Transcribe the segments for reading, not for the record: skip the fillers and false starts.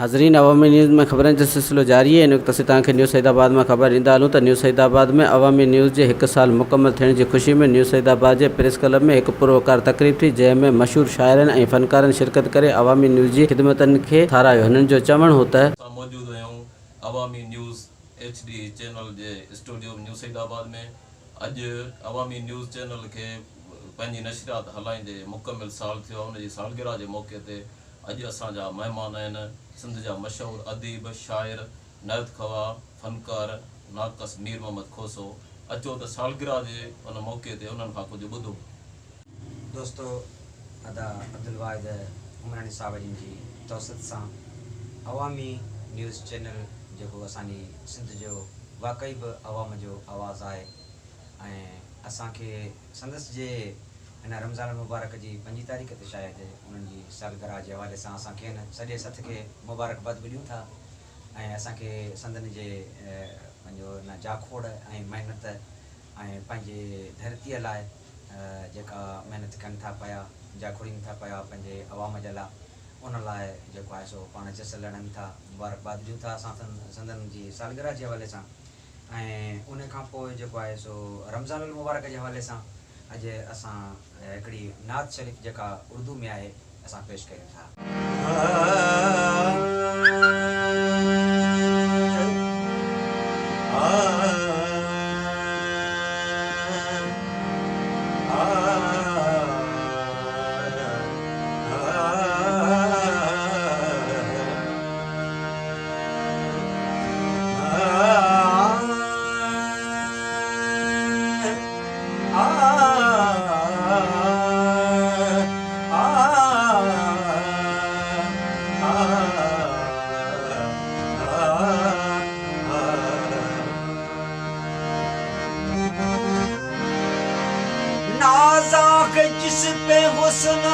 नाज़रीन, अवामी न्यूज़ में ख़बरनि जो सिलसिलो जारी है। इन वक्त असीं तव्हांखे न्यूसैदाबाद में ख़बर ॾींदा हलूं त न्यूसैदाबाद में अवामी न्यूज़ जे 1 साल मुकमल थियण जी ख़ुशी में न्यूसैदाबाद जे प्रेस क्लब में एक परोकार तकरीब थी, जंहिंमें मशहूर शाइरनि ऐं फ़नकारनि शिरकत करे अवामी न्यूज़ जी ख़िदमतनि खे ठाराहियो। हिननि जो चवणु हो त मौजूद आहियूं अवामी न्यूज़ HD चैनल जे स्टूडियो न्यूसैदाबाद में। अॼु अवामी न्यूज़ चैनल खे पंहिंजी नशरियात हलाईंदे मुकमल साल थियो, उनजी सालगिरह जे मौक़े ते अॼु असांजा महिमान आहिनि सिंध जा मशहूर अदीब, शाइर, नायत खवा, फनकार नाक़स मीर मोहम्मद खोसो। अचो त सालगिरह जे उन मौक़े ते उन्हनि खां कुझु ॿुधो। दोस्तों, अदा अब्दुल वाहिद उमरानी साहब जी तौसत सां अवामी न्यूज़ चैनल जेको असांजी सिंध जो वाक़ई बि अवाम जो आवाज़ आहे ऐं असांखे संदसि जे हिन रमज़ान मुबारक जी 5 तारीख़ ते शायदि उन्हनि जी सालगिरह जे हवाले सां असांखे हिन सॼे सथ खे मुबारकबाद ॾियूं था ऐं असांखे संदनि जे पंहिंजो हिन जाखोड़ ऐं महिनत ऐं पंहिंजे धरतीअ लाइ जेका महिनत कनि था पिया, जाखोड़ीनि था पिया पंहिंजे अवाम जे लाइ, उन लाइ जेको आहे सो पाण जस लड़नि था, मुबारकबाद ॾियूं था असां संदनि जी सालगिरह जे हवाले सां। ऐं उन खां पोइ जेको आहे सो रमज़ान मुबारक जे हवाले सां अॼु असां हिकिड़ी नात शरीफ़ जेका उर्दू में आहे असां पेश कयूं था। जिस पे हुस्न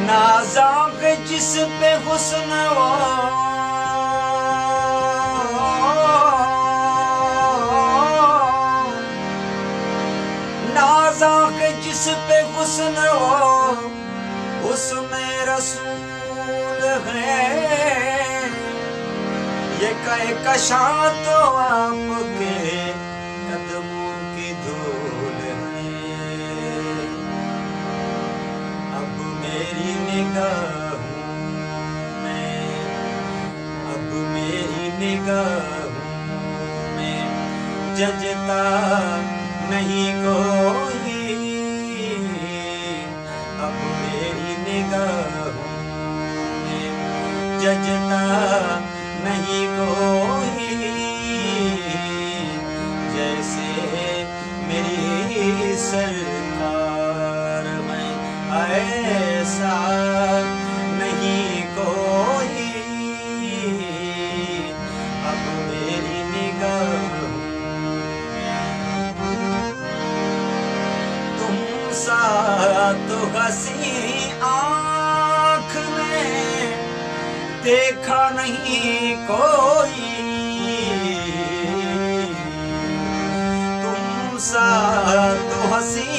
नाज़ाक जिस पे हुस्न नाज़ाक जिस पे हुस्न उसमें रसूल है, ये कहकशां तो आपके कदमों की धूल है। अब मेरी निगाहों में, अब मेरी निगाहों में जजता नहीं कोई, अब मेरी निगाहों में जजता नहीं कोई, जैसे मेरी सरकार में ऐसा नहीं कोई। अब मेरी निगाह तुम सा तो हंसी आँख में देखा नहीं कोई, तुम सा तो हंसी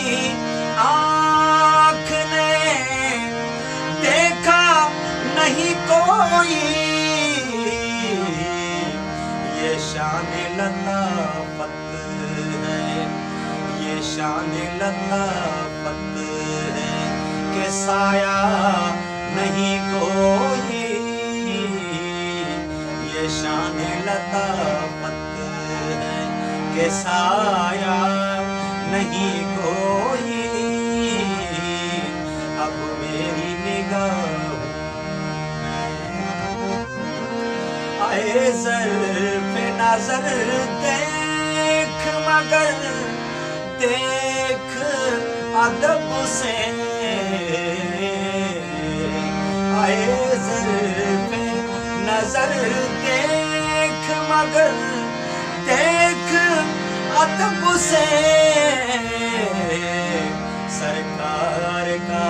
आँख ने देखा नहीं कोई। ये शान लताफत है, ये शान लताफत है कि साया नहीं कोई। ये शान लताफत है कि साया नहीं कोई। अब मेरी निगाहों आए ज़ल्फ़े नज़र देख मगर देख अदब से, आए ज़ल्फ़े नज़र देख मगर देख अदब से। सरकार का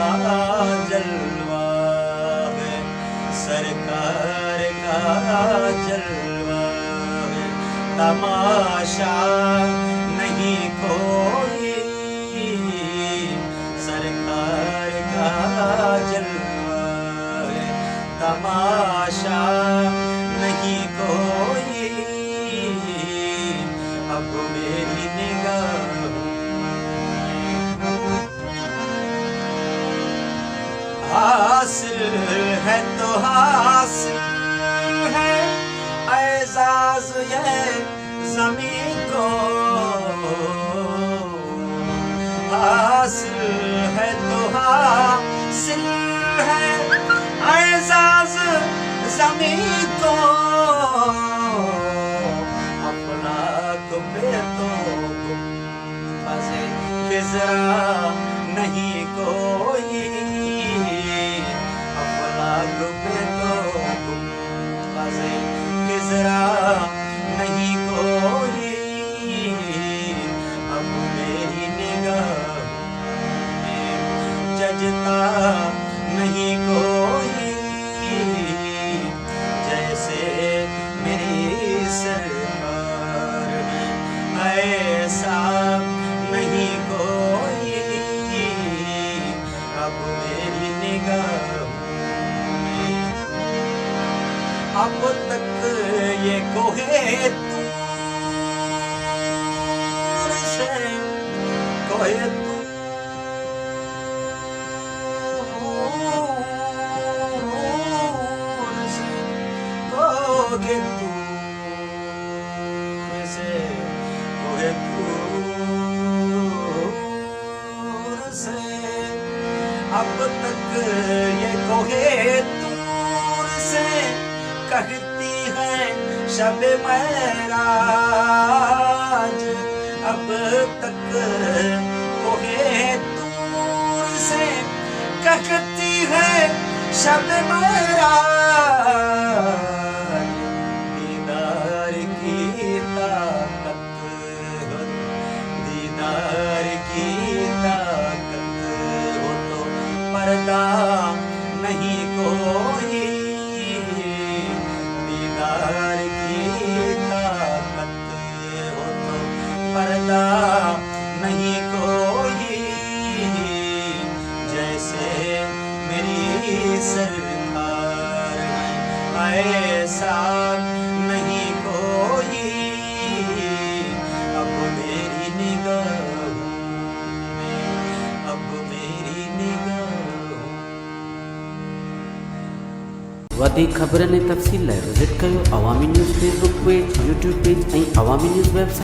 जलवा है, सरकार का जलवा है, तमाशा नहीं कोई। सरकार का जलवा तमाशा नहीं कोई अब मेरी निगाहों हासिल है तो हासिल है एजाज ये ज़मीं को हासिल है तो हासिल है एजाज ज़मीं को अपना को पे तो बसे खिजरा नहीं कोई अपना को पे तो बसे खिजरा नहीं कोई अब मेरी निगाह जजता नहीं कोई जैसे मेरी सरकार ऐसा नहीं कोई अब मेरी निगाह अब तक ये कोहे दूर से कोहे कोहे दूर से कोहे दूर से अब तक ये कोहे दूर से कहती है शब महराज अब तक कोहे दूर से कहती है शब महराज दीदार की ताकत हो दीदार की ताकत हो तो पर्दा नहीं कोई दीदार की ताकत हो तो पर्दा नहीं कोई जैसे मेरी सरकार ऐसा नहीं कोई अब मेरी निगाहों में अब मेरी निगाहों वधीक ख़बरनि ऐं तफ़सील लाइ विज़िट कयो Awami News Facebook page YouTube page ऐं अवामी न्यूज़ वेबसाइट